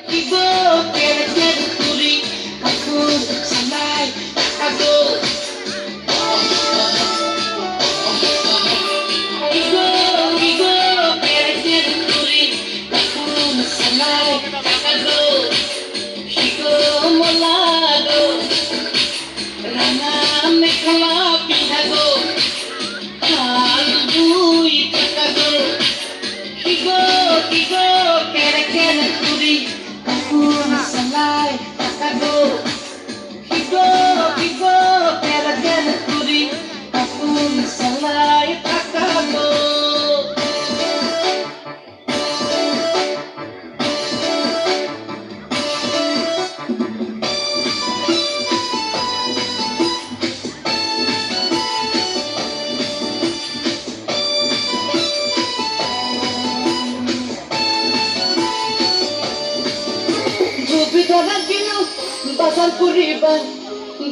Igo, quiere ser turi, kakun, sanai, kago. Igo, quiere ser turi, kakun, sanai, kago. Igo, molado, rana mekhala pinhago, halbui kakago. Igo, quiere turi, kakun, sanai, kago. Igo, quiere turi, kakun, sanai, kago. Jupiter gelo bazar puriban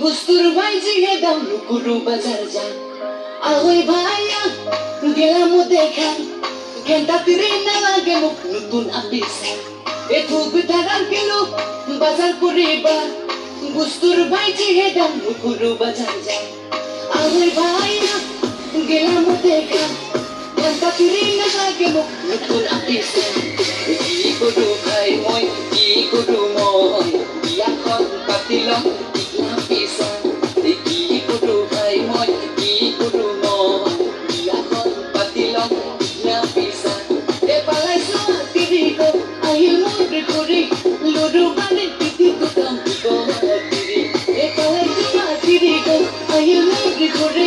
bustur vai jihe dam lukuru bazar ja ahoi bhaiya gela mo dekha ঘেন্টা তীরে না লাগে মুখ নতুন আপিস এ Jupiter gelo bazar puriban bustur vai jihe dam lukuru bazar ja ahoi bhaiya gela mo dekha ঘেন্টা তীরে না লাগে মুখ নতুন আপিস কি করু ভাই মই কি করু মই বিয়াখন পাতিলম ইগলা পিছা কি করু ভাই মই কি করু মই বিয়াখন পাতিলম ইগলা পিছা এ পালাইছো তিৰিক আহিল মোৰ ঘূৰি লুডু বানি তিতি তুকাম তিৰি এ পালাইছো তিৰিক আহিল মোৰ ঘূৰি